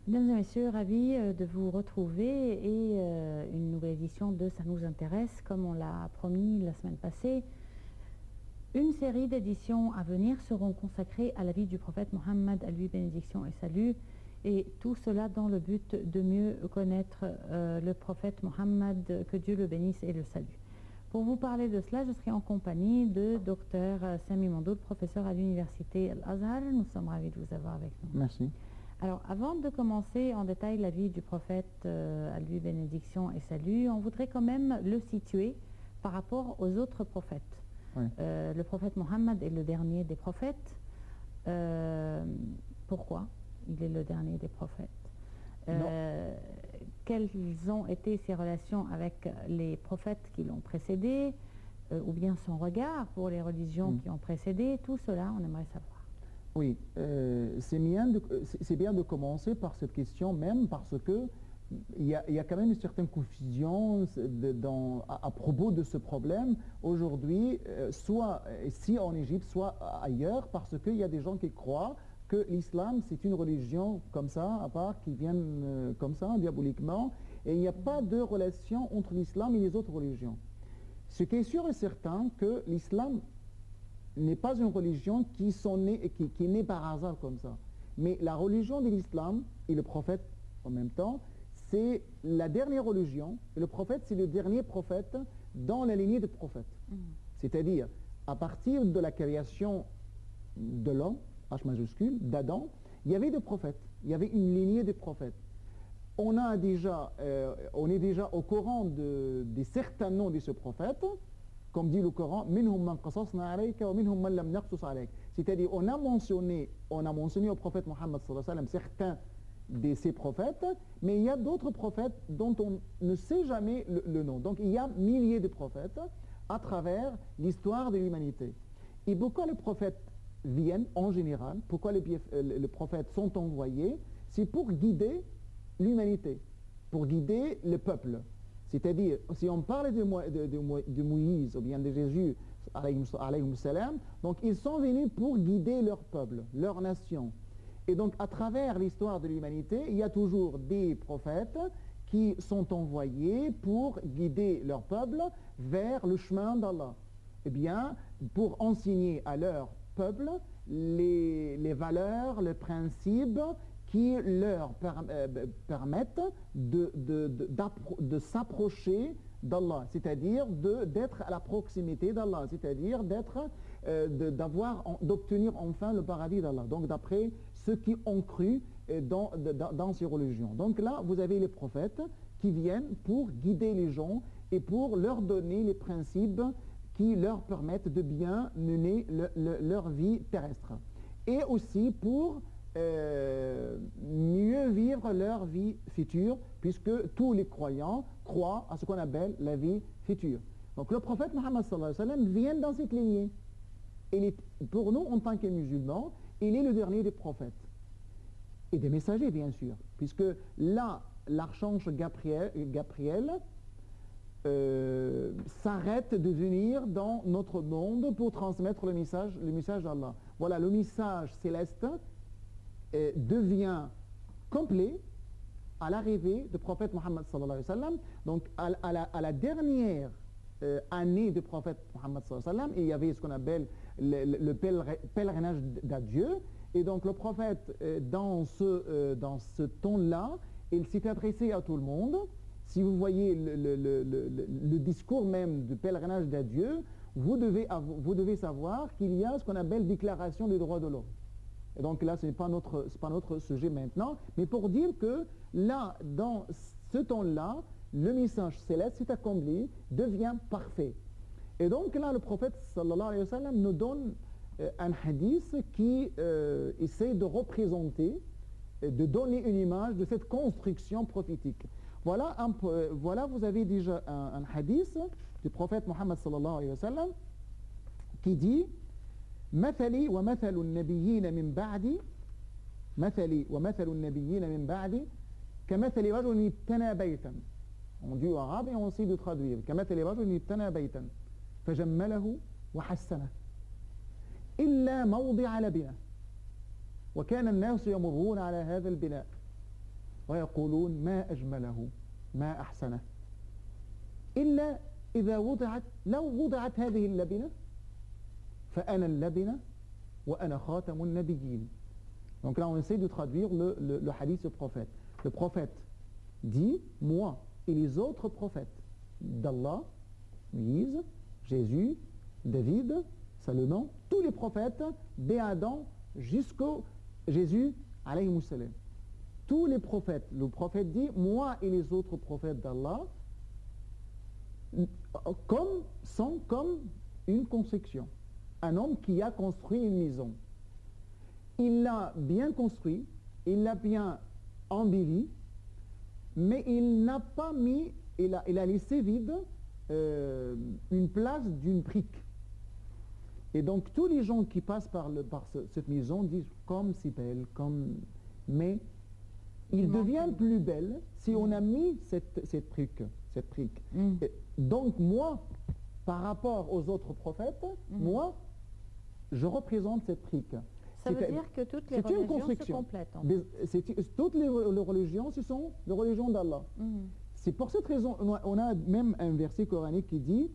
Mesdames et messieurs, ravi de vous retrouver et une nouvelle édition de Ça nous intéresse, comme on l'a promis la semaine passée. Une série d'éditions à venir seront consacrées à la vie du prophète Mohammed, à lui bénédiction et salut, et tout cela dans le but de mieux connaître le prophète Mohammed, que Dieu le bénisse et le salue. Pour vous parler de cela, je serai en compagnie de Dr Sami Mandoul, professeur à l'université Al-Azhar. Nous sommes ravis de vous avoir avec nous. Merci. Alors, avant de commencer en détail la vie du prophète, à lui bénédiction et salut, on voudrait quand même le situer par rapport aux autres prophètes. Oui. Le prophète Mohammed est le dernier des prophètes. Pourquoi il est le dernier des prophètes? Quelles ont été ses relations avec les prophètes qui l'ont précédé, ou bien son regard pour les religions qui ont précédé? Tout cela, on aimerait savoir. Oui, c'est bien de commencer par cette question même parce que il y a quand même une certaine confusion à propos de ce problème aujourd'hui, soit ici en Égypte, soit ailleurs, parce qu'il y a des gens qui croient que l'islam c'est une religion comme ça, à part, qui viennent comme ça, diaboliquement, et il n'y a pas de relation entre l'islam et les autres religions. Ce qui est sûr et certain que l'islam n'est pas une religion qui est née par hasard comme ça. Mais la religion de l'islam et le prophète en même temps, c'est la dernière religion, et le prophète c'est le dernier prophète dans la lignée des prophètes. C'est-à-dire, à partir de la création de l'homme, H majuscule, d'Adam, il y avait des prophètes, il y avait une lignée de prophètes. On est déjà au courant de certains noms de ce prophète, comme dit le Coran, c'est-à-dire on a mentionné au prophète Mohammed certains de ces prophètes, mais il y a d'autres prophètes dont on ne sait jamais le nom. Donc il y a milliers de prophètes à travers l'histoire de l'humanité. Et pourquoi les prophètes viennent en général, pourquoi les prophètes sont envoyés? C'est pour guider l'humanité, pour guider le peuple. C'est-à-dire, si on parle de Moïse ou bien de Jésus, alayhi salam, donc ils sont venus pour guider leur peuple, leur nation. Et donc, à travers l'histoire de l'humanité, il y a toujours des prophètes qui sont envoyés pour guider leur peuple vers le chemin d'Allah. Eh bien, pour enseigner à leur peuple les valeurs, les principes qui leur permettent de s'approcher d'Allah, c'est-à-dire d'être à la proximité d'Allah, c'est-à-dire d'obtenir enfin le paradis d'Allah. Donc d'après ceux qui ont cru dans ces religions. Donc là, vous avez les prophètes qui viennent pour guider les gens et pour leur donner les principes qui leur permettent de bien mener leur vie terrestre. Et aussi pour mieux vivre leur vie future, puisque tous les croyants croient à ce qu'on appelle la vie future. Donc le prophète Mohammed sallallahu alayhi wa sallam vient dans cette lignée. Pour nous, en tant que musulmans, il est le dernier des prophètes. Et des messagers, bien sûr, puisque là, l'archange Gabriel s'arrête de venir dans notre monde pour transmettre le message d'Allah. Voilà, le message céleste devient complet à l'arrivée du prophète Mohammed sallallahu alayhi wa sallam. Donc à la dernière année du prophète Mohammed sallallahu alayhi wa sallam, il y avait ce qu'on appelle le pèlerinage d'adieu. Et donc le prophète, dans ce temps-là, il s'est adressé à tout le monde. Si vous voyez le discours même du pèlerinage d'adieu, vous devez savoir qu'il y a ce qu'on appelle déclaration des droits de l'homme. Et donc là, ce n'est pas notre sujet maintenant, mais pour dire que là, dans ce temps-là, le message céleste s'est accompli, devient parfait. Et donc là, le prophète sallallahu alayhi wa sallam nous donne un hadith qui essaie de représenter, de donner une image de cette construction prophétique. Voilà, vous avez déjà un hadith du prophète Mohammed sallallahu alayhi wa sallam qui dit مثلي ومثل النبيين من بعدي مثلي ومثل النبيين من بعدي كمثل رجل ابتنى بيتا. On dit en arabe et on essaie de traduire. كمثل رجل ابتنى بيتا فجمله وحسنه إلا موضع لبنه وكان الناس يمرون على هذا البناء ويقولون ما أجمله ما أحسنه إلا إذا لو وضعت هذه اللبنة فأنا اللبنة وأنا خاتم النبيين. Donc là on essaie de traduire le hadith du prophète. Le prophète dit, moi et les autres prophètes d'Allah, Moïse, Jésus, David, Salomon, tous les prophètes, dès Adam jusqu'au Jésus, alayhi salam. Tous les prophètes, le prophète dit, moi et les autres prophètes d'Allah, sont comme une construction. Un homme qui a construit une maison. Il l'a bien construit, il l'a bien embelli, mais il n'a pas mis, il a laissé vide une place d'une brique. Et donc tous les gens qui passent par cette maison disent comme c'est belle, mais il devient plus belle si on a mis cette brique. Donc moi, par rapport aux autres prophètes, moi, je représente cette brique. Ça veut dire que toutes les religions se complètent. Toutes les religions, ce sont les religions d'Allah. C'est pour cette raison, on a même un verset coranique qui dit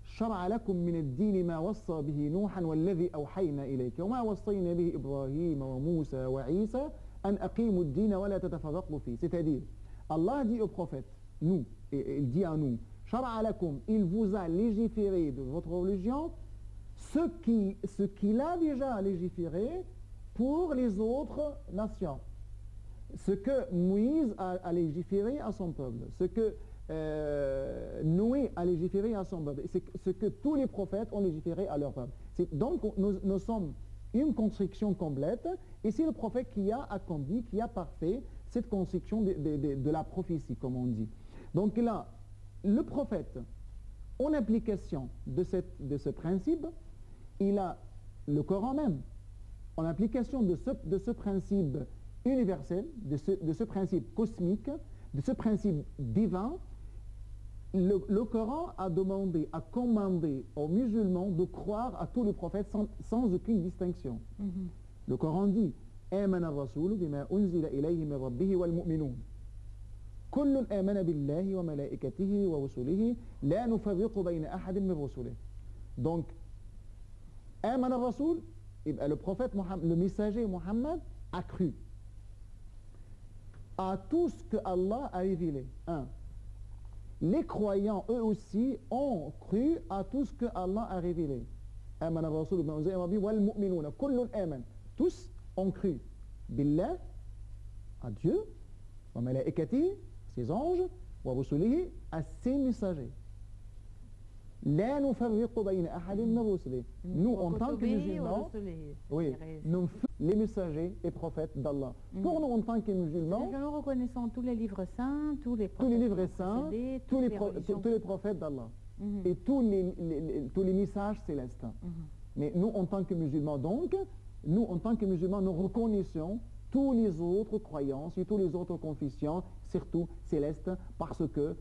شرع لكم من الدين ما وصى به نوحا والذي أوحينا إليك وما وصينا به إبراهيم وموسى وعيسى أن أقيموا الدين ولا تتفرقوا فيه. C'est-à-dire, Allah dit au prophète, nous, et il dit à nous, شرع لكم, il vous a légiféré de votre religion ce qu'il a déjà légiféré pour les autres nations. Ce que Moïse a légiféré à son peuple, ce que Noé a légiféré à son peuple, c'est ce que tous les prophètes ont légiféré à leur peuple. Donc nous sommes une construction complète, et c'est le prophète qui a accompli, qui a parfait cette construction de la prophétie, comme on dit. Donc là, le prophète, en application de ce principe, il a le Coran même. En application de ce principe universel, de ce principe cosmique, de ce principe divin, le Coran a commandé aux musulmans de croire à tous les prophètes sans aucune distinction. Le Coran dit آمن الرسول بما أنزل إليه من ربه والمؤمنون كل آمن بالله وملائكته ورسله لا نفرق بين أحد من رسله. Donc آمن الرسول, le prophète Mohammed, le messager Mohammed a cru à tout ce que Allah a révélé. Les croyants, eux aussi, ont cru à tout ce que Allah a révélé. آمن الرسول بما أنزل إليه من ربه والمؤمنون كل آمن. Tous ont cru billah, à Dieu, wa malaikati, ses anges, wa rusulihi, à ses messagers. La nufarriqu bayna ahadin min rusulihi. Nous, en tant que musulmans, oui, nous les messagers et prophètes d'Allah. Pour nous, en tant que musulmans, nous reconnaissons tous les livres saints, tous les livres saints, tous les prophètes d'Allah, et tous les messages célestes. Mais nous, en tant que musulmans, donc, nous, en tant que musulmans, nous reconnaissons tous les autres croyances et toutes les autres confessions, surtout célestes, parce que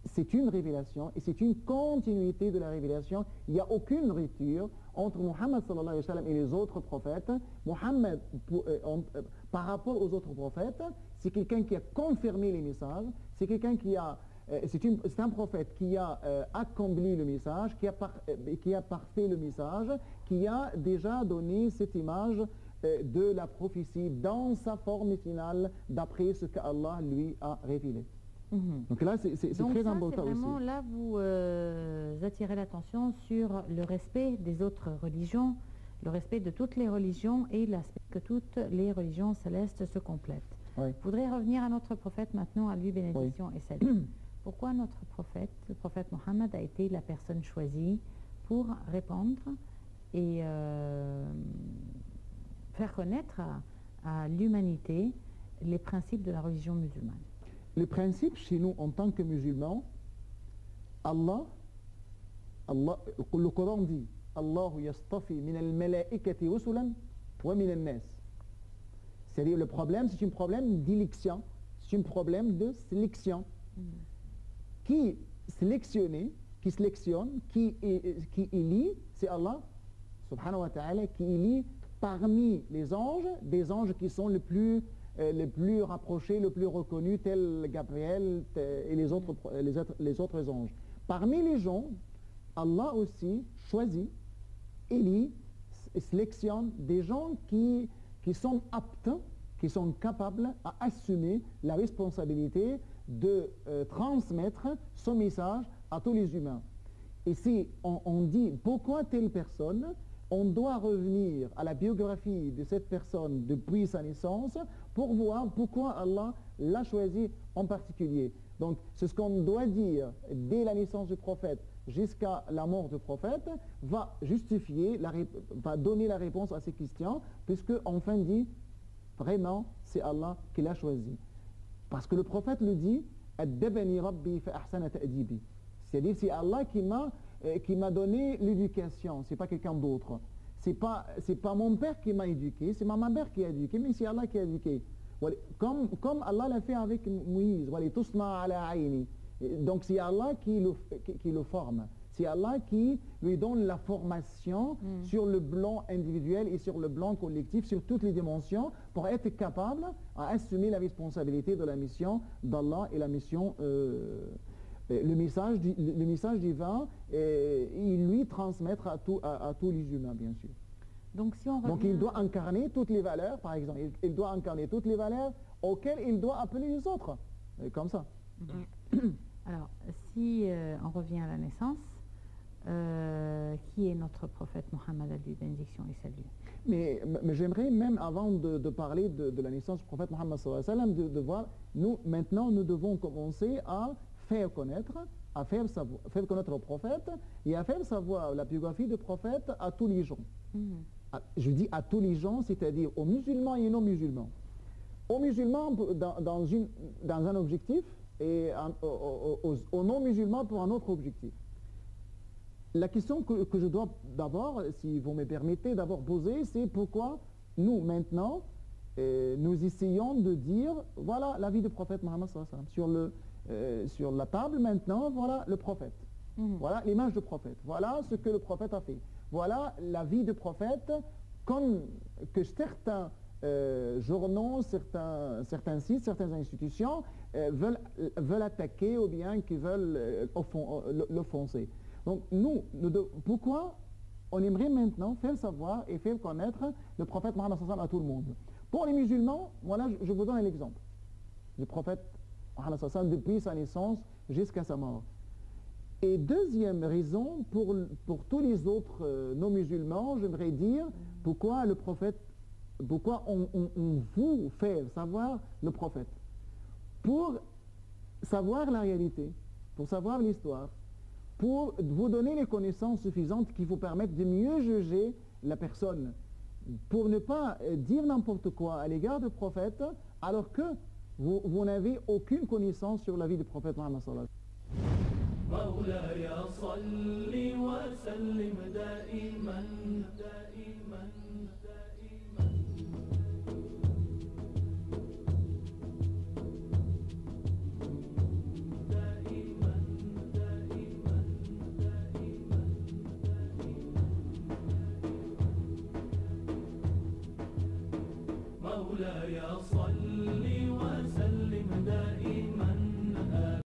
c'est une révélation et c'est une continuité de la révélation. Il n'y a aucune rupture entre Muhammad sallallahu alayhi wa sallam et les autres prophètes. Muhammad, par rapport aux autres prophètes, c'est quelqu'un qui a confirmé les messages, c'est quelqu'un qui a... c'est un prophète qui a accompli le message, qui a parfait le message, qui a déjà donné cette image de la prophétie dans sa forme finale, d'après ce qu'Allah lui a révélé. Donc là, c'est très important aussi. Vraiment, là, vous attirez l'attention sur le respect des autres religions, le respect de toutes les religions et l'aspect que toutes les religions célestes se complètent. Oui. Je voudrais revenir à notre prophète maintenant, à lui bénédiction et salut. Pourquoi notre prophète, le prophète Mohammed, a été la personne choisie pour répandre et faire connaître à l'humanité les principes de la religion musulmane? Le principe chez nous en tant que musulmans, le Coran dit Allahu yastafi min al-malaikati rusulan wa min al-nas. C'est-à-dire le problème, c'est un problème d'élection, c'est un problème de sélection. Qui sélectionne, qui élit, c'est Allah subhanahu wa ta'ala, qui élit parmi les anges, des anges qui sont les plus les plus rapprochés, les plus reconnus, tels Gabriel et les autres anges. Parmi les gens, Allah aussi choisit, élit, sélectionne des gens qui sont aptes, qui sont capables à assumer la responsabilité de transmettre son message à tous les humains. Et si on dit pourquoi telle personne, on doit revenir à la biographie de cette personne depuis sa naissance pour voir pourquoi Allah l'a choisi en particulier. Donc c'est ce qu'on doit dire dès la naissance du prophète jusqu'à la mort du prophète va justifier, va donner la réponse à ces questions, puisque enfin dit vraiment c'est Allah qui l'a choisi. Parce que le prophète le dit, Addabani Rabbi fa ahsana ta'dibi. C'est-à-dire c'est Allah qui m'a donné l'éducation, c'est pas quelqu'un d'autre. C'est pas mon père qui m'a éduqué, c'est ma mère qui a éduqué, mais c'est Allah qui a éduqué. Comme Allah l'a fait avec Moïse, donc c'est Allah qui le forme. C'est Allah qui lui donne la formation sur le plan individuel et sur le plan collectif, sur toutes les dimensions, pour être capable à assumer la responsabilité de la mission d'Allah et la mission, le message divin, et lui transmettre à tous les humains, bien sûr. Donc, si on revient... Donc il doit incarner toutes les valeurs, par exemple. Il doit incarner toutes les valeurs auxquelles il doit appeler les autres. Comme ça. Alors, si on revient à la naissance, qui est notre prophète Mohammed, à lui bénédiction et salut? Mais j'aimerais même, avant de parler de la naissance du prophète Mohammed, de voir, maintenant, nous devons commencer à faire connaître le prophète et à faire savoir la biographie du prophète à tous les gens. Je dis à tous les gens, c'est-à-dire aux musulmans et non musulmans. Aux musulmans dans un objectif et aux non musulmans pour un autre objectif. La question que je dois d'abord, si vous me permettez, d'abord poser, c'est pourquoi nous, maintenant, nous essayons de dire, voilà la vie du prophète Mohammed sur la table maintenant, voilà le prophète. Voilà l'image du prophète. Voilà ce que le prophète a fait. Voilà la vie du prophète comme que certains journaux, certains sites, certaines institutions veulent attaquer ou bien qui veulent l'offenser. Donc pourquoi on aimerait maintenant faire savoir et faire connaître le prophète Mohammed à tout le monde? Pour les musulmans, voilà, je vous donne un exemple. Le prophète Mohammed depuis sa naissance jusqu'à sa mort. Et deuxième raison, pour tous les autres non-musulmans, j'aimerais dire pourquoi on vous fait savoir le prophète. Pour savoir la réalité, pour savoir l'histoire, pour vous donner les connaissances suffisantes qui vous permettent de mieux juger la personne, pour ne pas dire n'importe quoi à l'égard du prophète, alors que vous n'avez aucune connaissance sur la vie du prophète Mohammed sallallahu مولاي صل وسلم دائما دائما دائما دائما دائما دائما مولاي صل